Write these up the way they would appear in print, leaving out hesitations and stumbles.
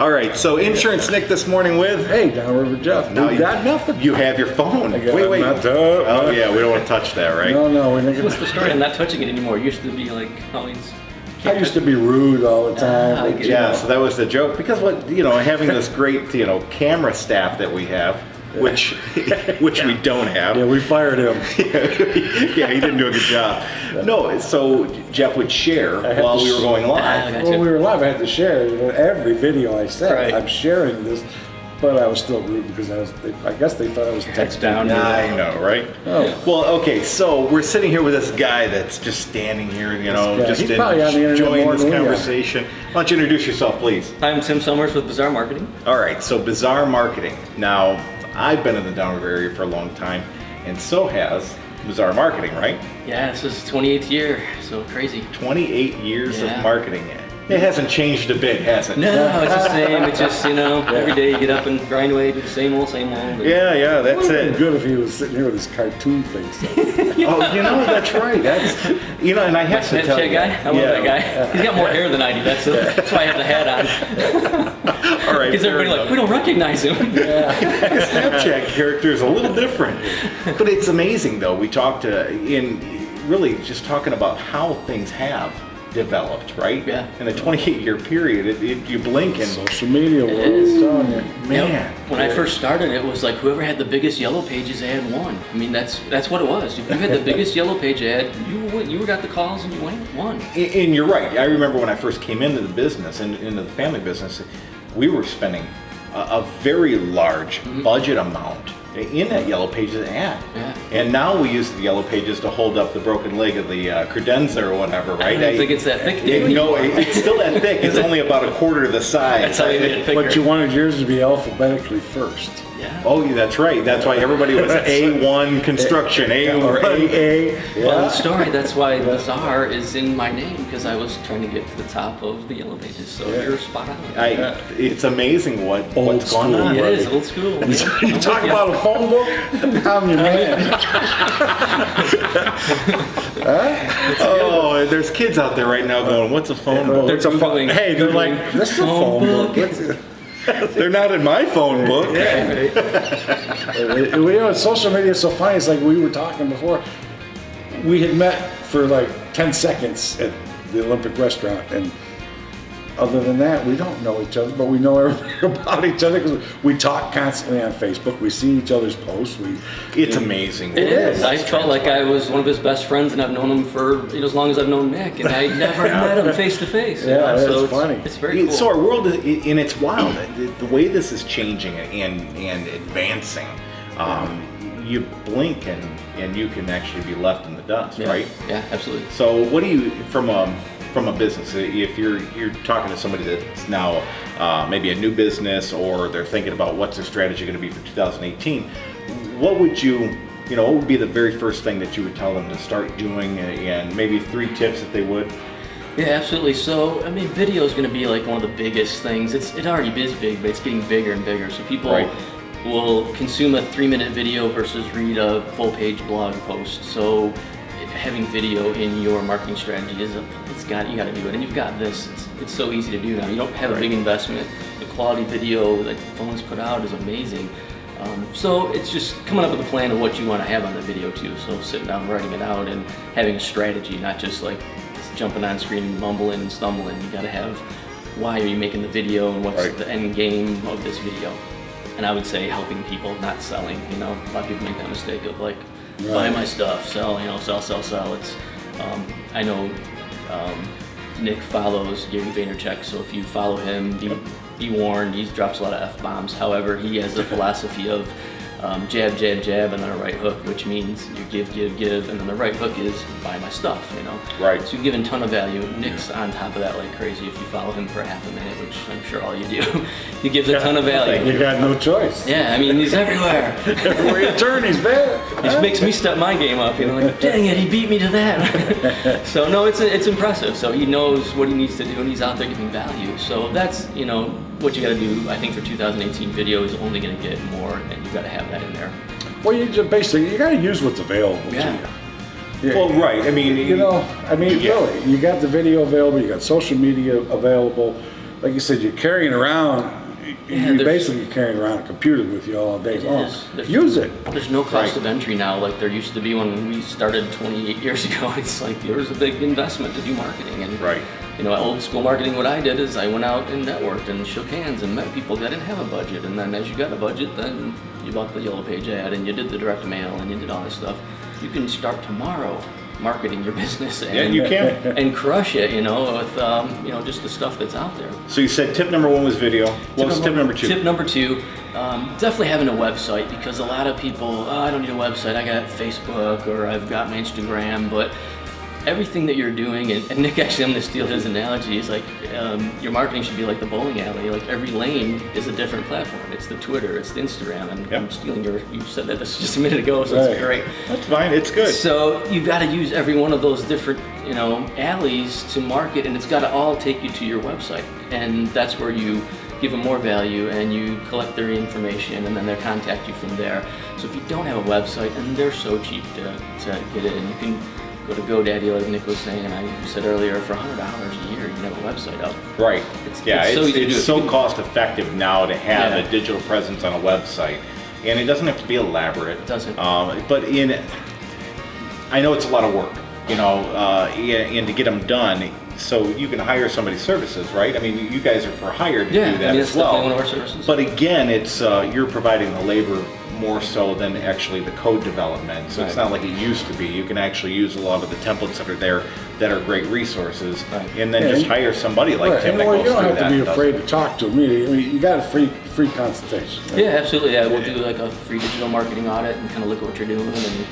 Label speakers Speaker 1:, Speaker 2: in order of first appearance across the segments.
Speaker 1: All right, so InsuranceNick this morning with...
Speaker 2: Hey, DownriverJeff.
Speaker 1: Now
Speaker 2: you got nothing.
Speaker 1: You have your phone. Wait. Oh, yeah, we don't want to touch that, right?
Speaker 2: No.
Speaker 3: What's the story? I'm not touching it anymore. It used to be like always...
Speaker 2: I used to be rude all the time.
Speaker 1: Yeah, so that was the joke. Because having this great, camera staff that we have, which we don't have.
Speaker 2: Yeah, we fired him.
Speaker 1: Yeah, he didn't do a good job. No, so Jeff would share while we were going live.
Speaker 2: When we were live, I had to share every video I said.
Speaker 3: Right.
Speaker 2: I'm sharing this, but I was still rude because I guess they thought I was texting.
Speaker 3: Down.
Speaker 1: I know, right?
Speaker 2: Oh.
Speaker 1: Well, okay, so we're sitting here with this guy that's just standing here, just
Speaker 2: He's probably on the internet
Speaker 1: enjoying
Speaker 2: more
Speaker 1: this
Speaker 2: than we are.
Speaker 1: conversation. Why don't you introduce yourself, please?
Speaker 3: I'm Tim Summers with Bizarre Marketing.
Speaker 1: All right, so Bizarre Marketing. Now, I've been in the Downriver area for a long time, and so has Bizarre Marketing, right?
Speaker 3: Yeah, this is 28th year, so crazy.
Speaker 1: 28 years of marketing. It hasn't changed a bit, has it?
Speaker 3: No, it's the same. It's just, every day you get up and grind away, do the same old.
Speaker 1: Yeah, that's
Speaker 2: It would
Speaker 1: it.
Speaker 2: be good if he was sitting here with his cartoon face.
Speaker 1: Oh, that's right. That's and I have to tell
Speaker 3: Snapchat
Speaker 1: you.
Speaker 3: guy? I love that guy. He's got more hair than I do. That's why I have the hat on.
Speaker 1: All right.
Speaker 3: Because everybody we don't recognize him.
Speaker 1: The Snapchat character is a little different, but it's amazing though. We talked really just talking about how things have developed, right?
Speaker 3: Yeah.
Speaker 1: In a 28-year period, you blink and
Speaker 2: Social media world.
Speaker 3: is.
Speaker 2: Telling you.
Speaker 1: man.
Speaker 3: When I first started, it was like whoever had the biggest yellow pages ad won. I mean, that's what it was. If you had the biggest yellow page ad, you got the calls and you won.
Speaker 1: And you're right. I remember when I first came into the business, into the family business, we were spending a very large budget amount in that Yellow Pages ad.
Speaker 3: Yeah.
Speaker 1: And now we use the Yellow Pages to hold up the broken leg of the credenza or whatever, right?
Speaker 3: I don't think it's that thick, Dave.
Speaker 1: No, it's still that thick. It's only about a quarter of the size.
Speaker 3: That's how you made it thicker.
Speaker 2: But you wanted yours to be alphabetically first.
Speaker 3: Yeah.
Speaker 1: Oh, yeah, that's right. That's why everybody was A1 construction, A or AA.
Speaker 3: Well, the story, that's why Bizarre is in my name, because I was trying to get to the top of the Yellow Pages, so you're spot on.
Speaker 1: It's amazing what's
Speaker 2: Old
Speaker 1: going on.
Speaker 3: It is old school.
Speaker 2: You talk about a phone book? I'm your man.
Speaker 1: Oh, there's kids out there right now going, what's a phone book?
Speaker 2: It's a phone.
Speaker 3: Googling.
Speaker 2: Hey, they're like, this is a phone book.
Speaker 1: They're not in my phone book.
Speaker 2: Social media is so funny. It's like we were talking before. We had met for like 10 seconds at the Olympic restaurant, and other than that, we don't know each other, but we know everything about each other because we talk constantly on Facebook. We see each other's posts.
Speaker 1: It's amazing.
Speaker 3: It is. I felt like I was one of his best friends, and I've known him for as long as I've known Nick, and I never met him face to face.
Speaker 2: Yeah,
Speaker 3: so
Speaker 2: it's funny.
Speaker 3: It's very cool.
Speaker 1: So our world, and it's wild. The way this is changing and advancing, you blink and you can actually be left in the dust, right?
Speaker 3: Yeah, absolutely.
Speaker 1: So what do you, from a business, if you're talking to somebody that's now maybe a new business, or they're thinking about what's their strategy going to be for 2018, what would what would be the very first thing that you would tell them to start doing, and maybe 3 tips if they would?
Speaker 3: Yeah, absolutely. So, I mean, video is going to be like one of the biggest things. It already is big, but it's getting bigger and bigger. So people will consume a 3-minute video versus read a full-page blog post. So having video in your marketing strategy you got to do it, and you've got this. It's so easy to do now. You don't have a big investment. The quality video that phones put out is amazing. So it's just coming up with a plan of what you want to have on the video too. So sitting down, writing it out, and having a strategy, not just like jumping on screen, mumbling and stumbling. You got to have why are you making the video, and what's the end game of this video. And I would say helping people, not selling. A lot of people make that mistake of like, buy my stuff, sell, sell. It's, I know Nick follows Gary Vaynerchuk, so if you follow him, be warned, he drops a lot of F-bombs. However, he has a philosophy of jab, jab, jab, and then a right hook, which means you give, and then the right hook is buy my stuff,
Speaker 1: Right.
Speaker 3: So you're giving a ton of value. Nick's on top of that like crazy. If you follow him for half a minute, which I'm sure all you do, he gives a ton of value.
Speaker 2: You got no choice.
Speaker 3: Yeah, I mean, he's everywhere.
Speaker 2: Everywhere you turn, he's there.
Speaker 3: He makes me step my game up, like, dang it, he beat me to that. So no, it's impressive. So he knows what he needs to do, and he's out there giving value. So that's, what you got to do. I think for 2018, video is only going to get more, and you got to have that in there.
Speaker 2: Well, you just basically you got to use what's available to you. Yeah.
Speaker 1: Well, right. I mean,
Speaker 2: really, you got the video available. You got social media available. like you said, you're carrying around.
Speaker 3: Yeah,
Speaker 2: You're basically carrying around a computer with you all day long. Use it.
Speaker 3: There's no cost of entry now like there used to be when we started 28 years ago. It's like there was a big investment to do marketing. And you know, old school marketing, what I did is I went out and networked and shook hands and met people that didn't have a budget. And then as you got a budget, then you bought the yellow page ad and you did the direct mail and you did all this stuff. You can start tomorrow marketing your business and
Speaker 1: you can
Speaker 3: and crush it, you know, with you know, just the stuff that's out there.
Speaker 1: So you said tip number 1 was video. What was tip number 2?
Speaker 3: Tip number 2, definitely having a website, because a lot of people, oh, I don't need a website, I got Facebook or I've got my Instagram, but everything that you're doing, and Nick, actually, I'm going to steal his analogy. He's like, your marketing should be like the bowling alley. Like every lane is a different platform. It's the Twitter, it's the Instagram, and I'm stealing you said that just a minute ago, so it's great.
Speaker 1: That's fine, it's good.
Speaker 3: So you've got to use every one of those different, you know, alleys to market, and it's got to all take you to your website. And that's where you give them more value and you collect their information, and then they contact you from there. So if you don't have a website, and they're so cheap to get it, and you can go to GoDaddy, like Nick was saying, and I said earlier, for $100 a year, you can have a website up.
Speaker 1: Right.
Speaker 3: It's so easy to do.
Speaker 1: It's so cost effective now to have a digital presence on a website, and it doesn't have to be elaborate.
Speaker 3: It doesn't.
Speaker 1: But I know it's a lot of work, you know, and to get them done. So you can hire somebody's services, right? I mean, you guys are for hire to do that as well.
Speaker 3: Definitely one of our services.
Speaker 1: But again, it's you're providing the labor more so than actually the code development. So it's not like it used to be. You can actually use a lot of the templates that are there that are great resources, and then just hire somebody like Tim that goes through that.
Speaker 2: You don't have to be afraid to talk to me. I mean, you got a free consultation. Right?
Speaker 3: Yeah, absolutely. Yeah, we'll do like a free digital marketing audit and kind of look at what you're doing, and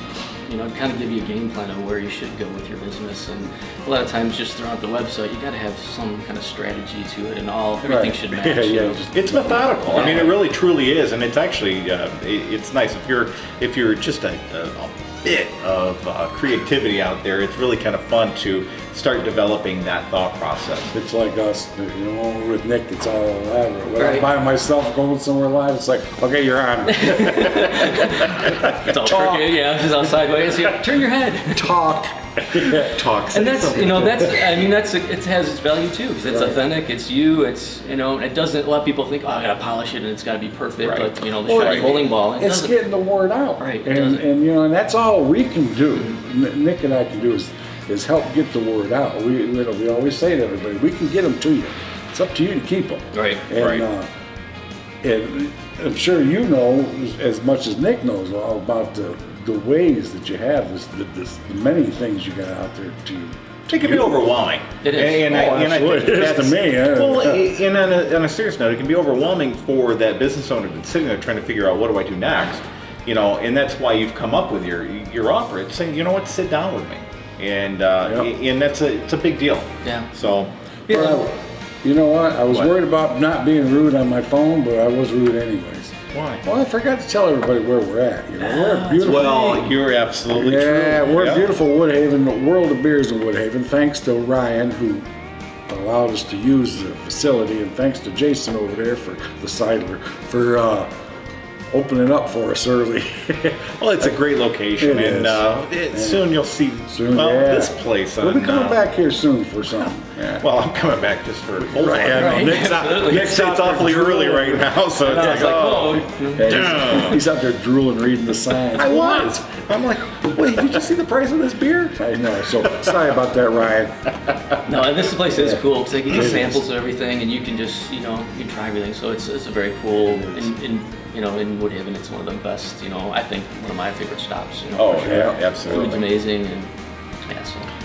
Speaker 3: you know, kind of give you a game plan of where you should go with your business. And a lot of times, just throughout the website, you got to have some kind of strategy to it, and everything should match.
Speaker 1: It's methodical. I mean, it really truly is, and it's actually it's nice if you're just a bit of creativity out there. It's really kind of fun to start developing that thought process.
Speaker 2: It's like us, you know, with Nick, it's all elaborate. When I'm by myself going somewhere live, it's like, okay, you're on.
Speaker 3: It's all crooked, just all sideways. Turn your head.
Speaker 2: Talk.
Speaker 1: Talk.
Speaker 3: And that's, you know, it has its value too, because it's authentic, it's you, it's, you know, it doesn't, a lot of people think, oh, I gotta polish it and it's gotta be perfect, like, you know, the shiny bowling ball.
Speaker 2: It's getting the word out.
Speaker 3: Right.
Speaker 2: And you know, and that's all we can do, Nick and I can do is help get the word out. We always say to everybody, we can get them to you. It's up to you to keep them.
Speaker 3: Right.
Speaker 2: And I'm sure you know as much as Nick knows all about the ways that you have, the many things you got out there to.
Speaker 1: It can be overwhelming.
Speaker 3: It is.
Speaker 1: And I think
Speaker 2: it is to me.
Speaker 1: Well, and on a serious note, it can be overwhelming for that business owner that's sitting there trying to figure out what do I do next, you know, and that's why you've come up with your offer. It's saying, you know what, sit down with me, and it's a big deal.
Speaker 3: Yeah.
Speaker 1: So.
Speaker 2: Well, you know what? I was worried about not being rude on my phone, but I was rude anyways.
Speaker 1: Why?
Speaker 2: Well, I forgot to tell everybody where we're at. You know, we're a beautiful.
Speaker 1: Well, you're absolutely true.
Speaker 2: Yeah, we're beautiful Woodhaven, the world of beers in Woodhaven. Thanks to Ryan, who allowed us to use the facility, and thanks to Jason over there for the Seidler for opening up for us early.
Speaker 1: Well, it's a great location, soon you'll see this place.
Speaker 2: We'll be coming back here soon for something. Yeah.
Speaker 1: Well, I'm coming back just for
Speaker 2: Nick's
Speaker 1: it's awfully early right now, so it's like,
Speaker 2: he's out there drooling, reading the signs.
Speaker 1: I was. I'm like, wait, did you see the price of this beer?
Speaker 2: I know. So sorry about that, Ryan.
Speaker 3: No, and this place is cool because they give you samples of everything, and you can just, you know, you can try everything. So it's a very cool. You know, in Woodhaven, it's one of the best. You know, I think one of my favorite stops. You know,
Speaker 1: absolutely.
Speaker 3: Food's amazing, and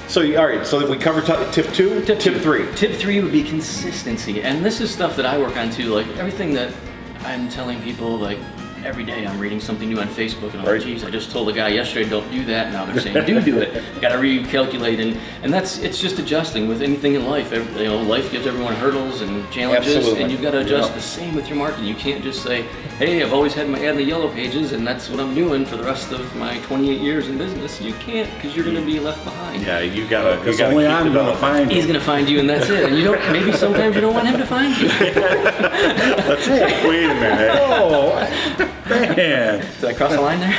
Speaker 1: So all right, so we covered tip 2, tip 3.
Speaker 3: Tip 3 would be consistency, and this is stuff that I work on too. Like everything that I'm telling people, like every day I'm reading something new on Facebook, and I'm like, geez, I just told a guy yesterday don't do that. Now they're saying do it. Got to recalculate, and it's just adjusting with anything in life. You know, life gives everyone hurdles and challenges, and you've got to adjust. The same with your marketing. You can't just say, hey, I've always had my ad in the yellow pages, and that's what I'm doing for the rest of my 28 years in business. You can't, because you're going to be left behind.
Speaker 1: Yeah, you gotta.
Speaker 2: Because only I'm going to find him.
Speaker 3: He's going to find you, and that's it. And you don't. Maybe sometimes you don't want him to find you.
Speaker 1: That's it. Wait a minute.
Speaker 2: Oh. Man.
Speaker 3: Did I cross the line there?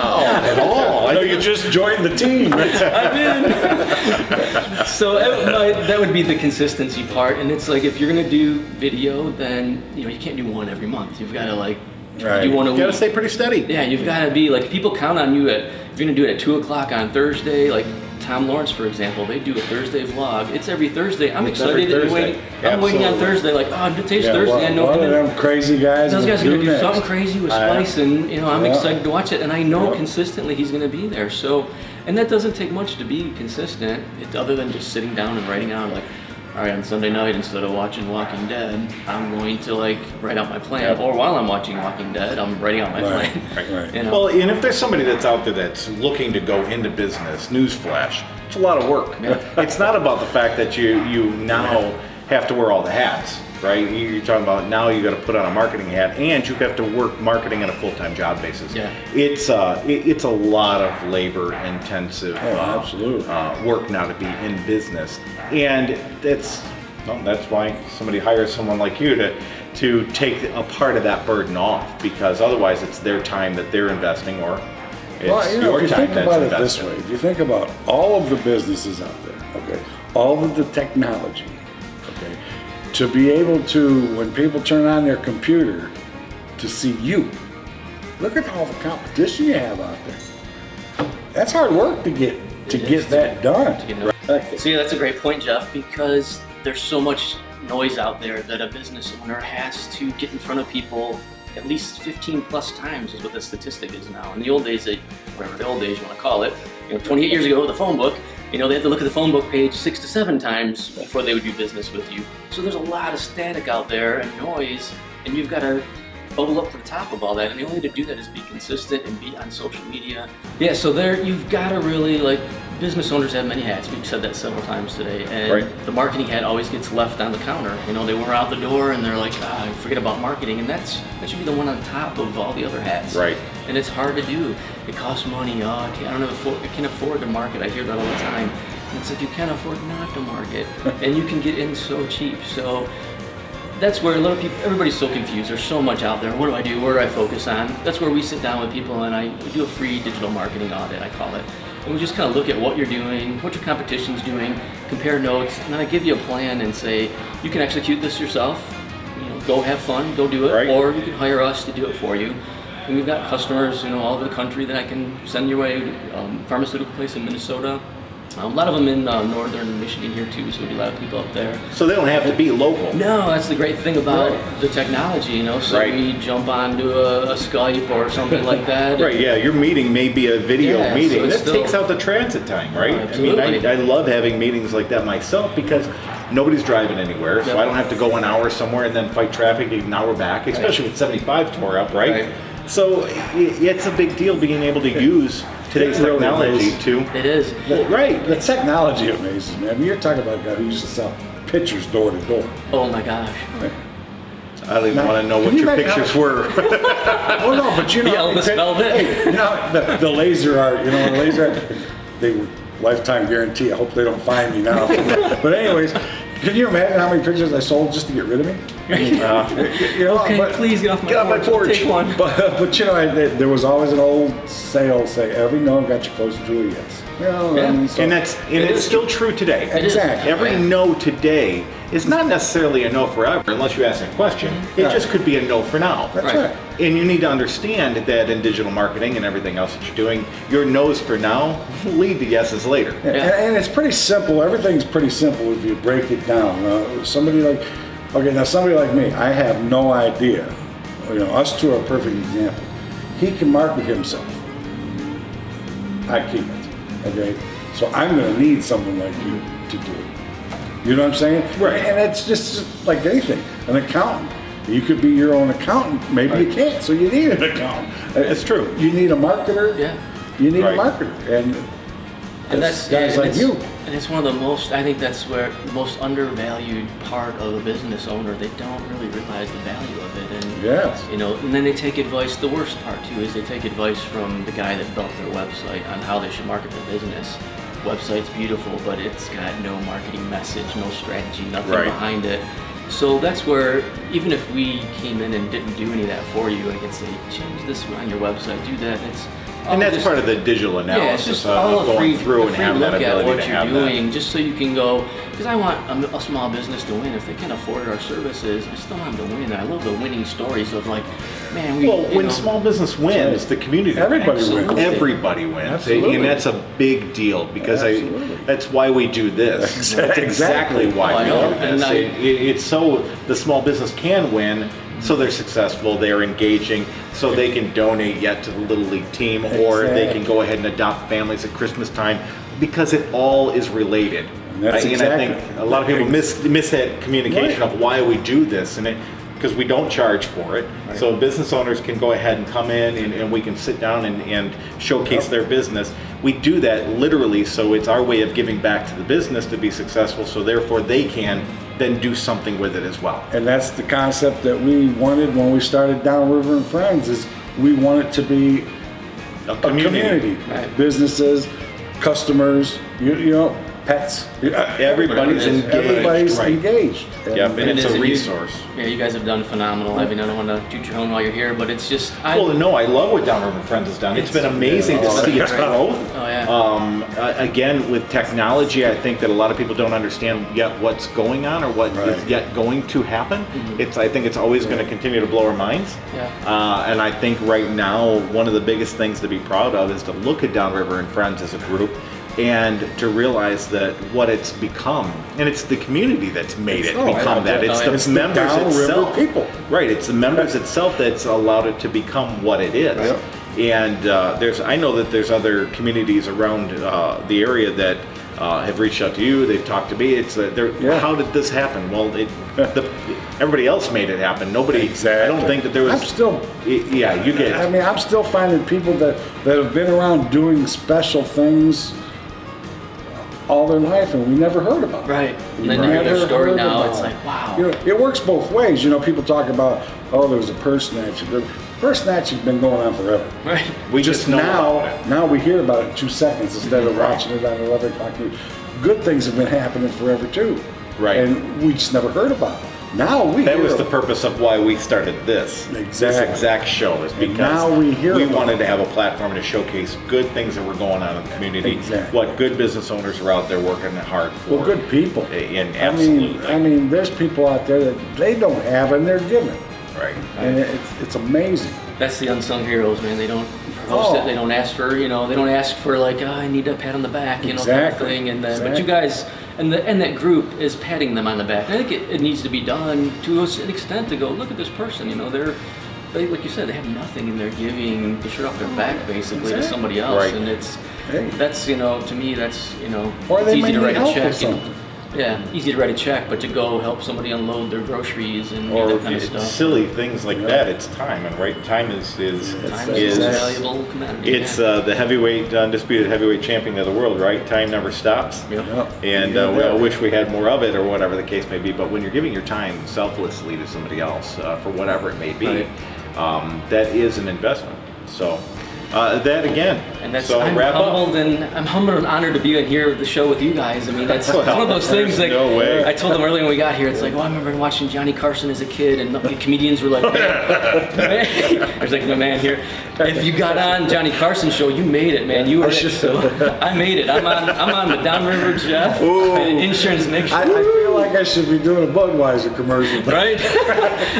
Speaker 1: At all.
Speaker 2: I know you just joined the team.
Speaker 3: I'm in. So that would be the consistency part, and it's like if you're gonna do video, then you can't do one every month. You've got to
Speaker 2: Right.
Speaker 3: do one a week.
Speaker 1: You gotta stay pretty steady.
Speaker 3: Yeah, you've got to be people count on you if you're gonna do it at 2:00 on Thursday. Like Tom Lawrence, for example, they do a Thursday vlog. It's every Thursday. I'm excited.
Speaker 1: Thursday.
Speaker 3: I'm waiting on Thursday. Like, today's Thursday. I know
Speaker 2: one of them crazy guys.
Speaker 3: those guys are gonna do
Speaker 2: next.
Speaker 3: something crazy with Spice, and I'm
Speaker 2: Yeah.
Speaker 3: excited to watch it. And I know
Speaker 2: Yeah.
Speaker 3: consistently he's gonna be there. So, and that doesn't take much to be consistent. Other than just sitting down and writing out all right, on Sunday night, instead of watching Walking Dead, I'm going to write out my plan.
Speaker 2: Yep.
Speaker 3: Or while I'm watching Walking Dead, I'm writing out my
Speaker 2: Right,
Speaker 3: plan.
Speaker 2: right.
Speaker 3: You know?
Speaker 1: Well, and if there's somebody that's out there that's looking to go into business, newsflash, it's a lot of work. It's not about the fact that you now have to wear all the hats, right? You're talking about now you got to put on a marketing hat, and you have to work marketing on a full-time job basis.
Speaker 3: Yeah.
Speaker 1: It's a lot of labor-intensive
Speaker 2: Absolutely.
Speaker 1: work now to be in business, and that's why somebody hires someone like you to take a part of that burden off, because otherwise it's their time that they're investing, or it's your
Speaker 2: if you
Speaker 1: time
Speaker 2: think
Speaker 1: that's
Speaker 2: about it
Speaker 1: invested.
Speaker 2: this way, if you think about all of the businesses out there, okay, all of the technology, okay, to be able to, when people turn on their computer, to see you, look at all the competition you have out there. That's hard work to get that done.
Speaker 3: See, that's a great point, Jeff, because there's so much noise out there that a business owner has to get in front of people at least 15 plus times is what the statistic is now. In the old days, whatever the old days you want to call it, 28 years ago with the phone book, they had to look at the phone book page 6 to 7 times before they would do business with you. So there's a lot of static out there and noise, and you've got to bubble up to the top of all that. And the only way to do that is be consistent and be on social media. Yeah, so you've got to really, business owners have many hats. We've said that several times today. And
Speaker 1: Right.
Speaker 3: the marketing hat always gets left on the counter. They wear out the door and they're like, forget about marketing. And that should be the one on top of all the other hats.
Speaker 1: Right.
Speaker 3: And it's hard to do. It costs money. I can't afford to market. I hear that all the time. And it's like, you can't afford not to market. And you can get in so cheap. So that's where everybody's so confused. There's so much out there. What do I do? Where do I focus on? That's where we sit down with people and we do a free digital marketing audit, I call it. And we just kind of look at what you're doing, what your competition's doing, compare notes, and then I give you a plan and say, you can execute this yourself. Go have fun, go do it,
Speaker 1: Right.
Speaker 3: or you can hire us to do it for you. And we've got customers, all over the country that I can send your way. Pharmaceutical place in Minnesota. A lot of them in northern Michigan here too, so we do a lot of people up there.
Speaker 1: So they don't have to be local.
Speaker 3: No, that's the great thing about the technology, So
Speaker 1: Right.
Speaker 3: we jump onto a Skype or something like that.
Speaker 1: Right, yeah, your meeting may be a video
Speaker 3: Yeah,
Speaker 1: meeting.
Speaker 3: so it's
Speaker 1: That
Speaker 3: still-
Speaker 1: takes out the transit time, right?
Speaker 3: absolutely.
Speaker 1: I love having meetings like that myself because nobody's driving anywhere, so
Speaker 3: Yep.
Speaker 1: I don't have to go an hour somewhere and then fight traffic an hour back, especially with 75 tore up, right?
Speaker 3: Right.
Speaker 1: So it's a big deal being able to use today's
Speaker 2: It really
Speaker 1: technology
Speaker 2: is.
Speaker 1: to...
Speaker 3: It is.
Speaker 1: Right.
Speaker 2: The technology amazes me. I mean, you're talking about a guy who used to sell pictures door to door.
Speaker 3: Oh my gosh.
Speaker 1: I don't even
Speaker 2: Now,
Speaker 1: want to know
Speaker 2: can
Speaker 1: what
Speaker 2: you
Speaker 1: your
Speaker 2: imagine
Speaker 1: pictures
Speaker 2: how-
Speaker 1: were.
Speaker 2: Oh no, but
Speaker 3: The Elvis Velvet.
Speaker 2: Hey, the laser art, the laser art, they were lifetime guarantee. I hope they don't find me now. But anyways, can you imagine how many pictures I sold just to get rid of me?
Speaker 3: Okay,
Speaker 2: but,
Speaker 3: please get off
Speaker 1: get off my porch.
Speaker 3: Take one.
Speaker 2: but there was always an old sale say, every no got you closer to a yes.
Speaker 3: Yeah.
Speaker 2: I mean, so-
Speaker 1: And it's still true today.
Speaker 3: is.
Speaker 2: Exactly.
Speaker 1: Every no today is not necessarily a no forever unless you ask a question. It
Speaker 2: Right.
Speaker 1: just could be a no for now.
Speaker 2: That's
Speaker 3: Right.
Speaker 2: right.
Speaker 1: And you need to understand that in digital marketing and everything else that you're doing, your no's for now lead to yeses later.
Speaker 2: Yeah,
Speaker 3: Yeah.
Speaker 2: And it's pretty simple. Everything's pretty simple if you break it down. Somebody like me, I have no idea. Us two are a perfect example. He can market himself. I can't. Okay, so I'm going to need someone like you to do it. You know what I'm saying?
Speaker 1: Right.
Speaker 2: And it's just like anything. An accountant. You could be your own accountant. Maybe you can't, so you need an accountant.
Speaker 1: It's true.
Speaker 2: You need a marketer.
Speaker 3: Yeah.
Speaker 2: You need
Speaker 1: Right.
Speaker 2: a marketer, and
Speaker 3: that's
Speaker 2: guys
Speaker 3: and
Speaker 2: like
Speaker 3: it's-
Speaker 2: you.
Speaker 3: And it's one of the most. I think that's where the most undervalued part of a business owner. They don't really realize the value of it, and
Speaker 2: Yes.
Speaker 3: and then they take advice. The worst part too is they take advice from the guy that built their website on how they should market their business. Website's beautiful, but it's got no marketing message, no strategy, nothing
Speaker 1: Right.
Speaker 3: behind it. So that's where, even if we came in and didn't do any of that for you, I could say, change this on your website, do that.
Speaker 1: And that's part of the digital analysis.
Speaker 3: Yeah, it's just all a
Speaker 1: going
Speaker 3: free,
Speaker 1: through
Speaker 3: a
Speaker 1: and
Speaker 3: free
Speaker 1: having that
Speaker 3: look at
Speaker 1: ability
Speaker 3: what
Speaker 1: to
Speaker 3: you're
Speaker 1: have
Speaker 3: doing,
Speaker 1: that.
Speaker 3: just so you can go, because I want a small business to win. If they can afford our services, I still want them to win. And I love the winning stories of like, man,
Speaker 1: When small business wins, the community
Speaker 2: Everybody
Speaker 1: wins.
Speaker 2: wins.
Speaker 1: Everybody wins.
Speaker 2: Absolutely.
Speaker 1: And that's a big deal because
Speaker 2: Absolutely.
Speaker 1: that's why we do this. That's exactly why
Speaker 3: Oh, I
Speaker 1: we
Speaker 3: know.
Speaker 1: do this.
Speaker 3: And
Speaker 1: It's so the small business can win, so they're successful, they're engaging, so they can donate yet to the Little League team, or they can go ahead and adopt families at Christmas time, because it all is related.
Speaker 2: That's
Speaker 1: And I think a lot of people miss that communication of why we do this, and because we don't charge for it. Right. So business owners can go ahead and come in and we can sit down and showcase their business. We do that literally, so it's our way of giving back to the business to be successful, so therefore they can then do something with it as well.
Speaker 2: And that's the concept that we wanted when we started Downriver and Friends, is we want it to be
Speaker 1: A community.
Speaker 3: Right.
Speaker 2: Businesses, customers, you know, pets.
Speaker 1: Everybody's engaged.
Speaker 2: Everybody's
Speaker 1: right.
Speaker 2: engaged.
Speaker 1: Yep, and it's a resource.
Speaker 3: You guys have done phenomenal. I mean, I don't want to toot your horn while you're here, but it's just.
Speaker 1: Well, no, I love what Downriver Friends has done. It's been amazing to see its growth.
Speaker 3: Oh, yeah.
Speaker 1: Again, with technology, I think that a lot of people don't understand yet what's going on or what is yet going to happen.
Speaker 3: Mm-hmm.
Speaker 1: I think it's always going to continue to blow our minds.
Speaker 3: Yeah.
Speaker 1: And I think right now, one of the biggest things to be proud of is to look at Downriver and Friends as a group and to realize that what it's become, and it's the community that's made it become that. It's the members itself.
Speaker 2: People.
Speaker 1: Right, it's the members itself that's allowed it to become what it is.
Speaker 2: Yep.
Speaker 1: And I know that there's other communities around the area that have reached out to you. They've talked to me. How did this happen? Well, everybody else made it happen. Nobody.
Speaker 2: Exactly.
Speaker 1: I don't think that there was.
Speaker 2: I'm still.
Speaker 1: Yeah, you get it.
Speaker 2: I mean, I'm still finding people that have been around doing special things all their life, and we never heard about it.
Speaker 3: Right. And then you hear their story now, it's like, wow.
Speaker 2: You know, it works both ways. You know, people talk about, oh, there was a purse snatching. The purse snatching has been going on forever.
Speaker 3: Right.
Speaker 1: We just know about it.
Speaker 2: Now we hear about it in 2 seconds instead of watching it on 11 o'clock. Good things have been happening forever too.
Speaker 1: Right.
Speaker 2: And we just never heard about it. Now we
Speaker 1: That
Speaker 2: hear
Speaker 1: was the
Speaker 2: about
Speaker 1: purpose of why we started this. This exact show is because
Speaker 2: now we
Speaker 1: wanted to have a platform to showcase good things that were going on in the community.
Speaker 2: Exactly.
Speaker 1: What good business owners are out there working hard for.
Speaker 2: Well, good people.
Speaker 1: And absolutely.
Speaker 2: I mean, there's people out there that they don't have and they're given.
Speaker 1: Right.
Speaker 2: And it's amazing.
Speaker 3: That's the unsung heroes, man. They don't post it. They don't ask for, they don't ask for like, I need a pat on the back, kind of thing. And then, but you guys, and that group is patting them on the back. And I think it needs to be done to an extent to go, look at this person. They, like you said, they have nothing, and they're giving the shirt off their back basically to somebody else.
Speaker 1: Right.
Speaker 3: And that's to me that's
Speaker 2: Or
Speaker 3: it's
Speaker 2: they
Speaker 3: easy
Speaker 2: may
Speaker 3: to
Speaker 2: need
Speaker 3: write a
Speaker 2: help
Speaker 3: check.
Speaker 2: with something.
Speaker 3: Yeah, easy to write a check, but to go help somebody unload their groceries and
Speaker 1: Or
Speaker 3: that kind of stuff.
Speaker 1: silly things like that. It's time, and time is
Speaker 3: Time is a valuable commodity.
Speaker 1: It's the heavyweight, undisputed heavyweight champion of the world, right? Time never stops.
Speaker 3: Yep.
Speaker 1: And we all wish we had more of it, or whatever the case may be. But when you're giving your time selflessly to somebody else for whatever it may be, that is an investment. So that again.
Speaker 3: And that's
Speaker 1: so
Speaker 3: I'm
Speaker 1: wrap
Speaker 3: humbled
Speaker 1: up.
Speaker 3: and I'm humbled and honored to be in here at the show with you guys. I mean, that's one of those things. Like
Speaker 1: no way.
Speaker 3: I told them earlier when we got here, it's like, I remember watching Johnny Carson as a kid, and the comedians were like, man. There's like my man here. If you got on Johnny Carson's show, you made it, man. You were it. So I made it. I'm on the DownriverJeff InsuranceNick show.
Speaker 2: I feel like I should be doing a Budweiser commercial.
Speaker 3: Right?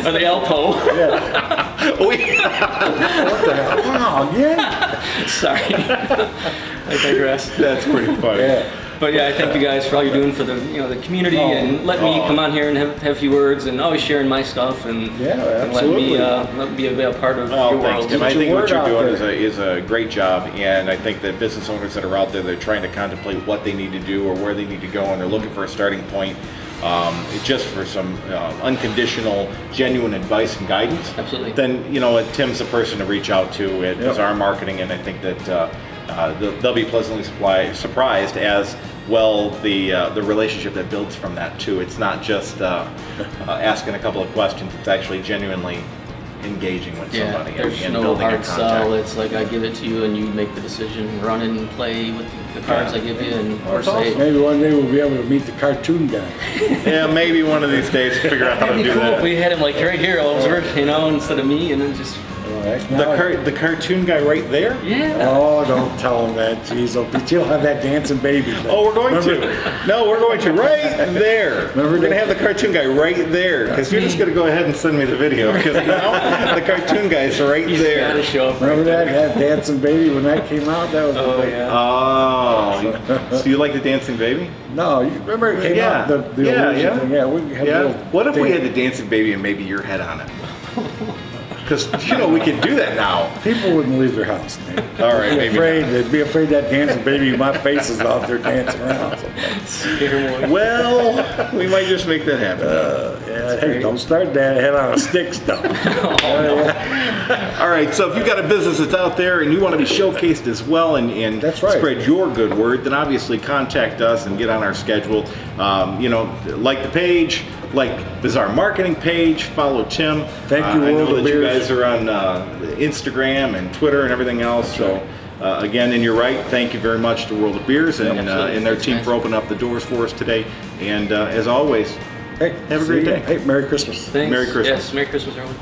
Speaker 3: Or the Alpo.
Speaker 2: Yeah. What the hell? Wow, yeah.
Speaker 3: Sorry. I digress.
Speaker 1: That's pretty funny.
Speaker 2: Yeah.
Speaker 3: But yeah, I thank you guys for all you're doing for the the community and letting me come on here and have a few words and always sharing my stuff and
Speaker 2: absolutely.
Speaker 3: And let me be a part of your
Speaker 1: Thanks,
Speaker 3: world.
Speaker 1: Tim. I think what you're doing
Speaker 2: there.
Speaker 1: is a great job, and I think that business owners that are out there, they're trying to contemplate what they need to do or where they need to go, and they're looking for a starting point. Just for some unconditional, genuine advice and guidance.
Speaker 3: Absolutely.
Speaker 1: Then Tim's the person to reach out to as our marketing, and I think that they'll be pleasantly surprised as well the relationship that builds from that too. It's not just asking a couple of questions. It's actually genuinely engaging with somebody
Speaker 3: there's
Speaker 1: and
Speaker 3: no
Speaker 1: building a
Speaker 3: hard
Speaker 1: contact.
Speaker 3: sell. It's like I give it to you and you make the decision, run and play with the cards I give you, and or say.
Speaker 2: Maybe one day we'll be able to meet the cartoon guy.
Speaker 1: Yeah, maybe one of these days figure out how to
Speaker 3: It'd be
Speaker 1: do
Speaker 3: cool
Speaker 1: that.
Speaker 3: if we had him like right here, Ellsworth, instead of me, and then just
Speaker 2: heck,
Speaker 1: The cartoon guy right there?
Speaker 3: Yeah.
Speaker 2: Oh, don't tell him that. Jeez, he'll have that Dancin Baby thing.
Speaker 1: Oh, we're going to. No, we're going to right there. We're going to have the cartoon guy right there because you're just going to go ahead and send me the video because now the cartoon guy's right
Speaker 3: He's
Speaker 1: there.
Speaker 3: gotta show up.
Speaker 2: Remember that Dancin Baby when that came out? That was
Speaker 3: Oh
Speaker 2: big.
Speaker 3: yeah.
Speaker 1: Oh, so you like the Dancing Baby?
Speaker 2: No, you remember it came
Speaker 1: Yeah.
Speaker 2: out the
Speaker 1: Yeah,
Speaker 2: illusion
Speaker 1: yeah.
Speaker 2: thing. Yeah, we had
Speaker 1: Yeah.
Speaker 2: little
Speaker 1: What if we
Speaker 2: thing-
Speaker 1: had the Dancing Baby and maybe your head on it? Because we could do that now.
Speaker 2: People wouldn't leave their house.
Speaker 1: All right,
Speaker 2: They'd be
Speaker 1: maybe
Speaker 2: afraid. They'd be afraid that Dancin Baby, my face is out there dancing around.
Speaker 1: Well, we might just make that happen.
Speaker 2: Yeah, hey, don't start that head on a stick stuff.
Speaker 1: All right, so if you've got a business that's out there and you want to be showcased as well and
Speaker 2: That's right.
Speaker 1: spread your good word, then obviously contact us and get on our schedule. Like the page, like Bizarre Marketing page, follow Tim.
Speaker 2: Thank you,
Speaker 1: I
Speaker 2: World
Speaker 1: know
Speaker 2: of
Speaker 1: that you
Speaker 2: Beers.
Speaker 1: guys are on Instagram and Twitter and everything else. So again, and you're right, thank you very much to World of Beers and their
Speaker 3: Thanks,
Speaker 1: team
Speaker 3: guys.
Speaker 1: for opening up the doors for us today. And as always,
Speaker 2: Hey,
Speaker 1: have a
Speaker 2: see
Speaker 1: great
Speaker 2: ya.
Speaker 1: day.
Speaker 2: Hey, Merry Christmas.
Speaker 3: Thanks.
Speaker 1: Merry Christmas.
Speaker 3: Yes, Merry Christmas, everyone.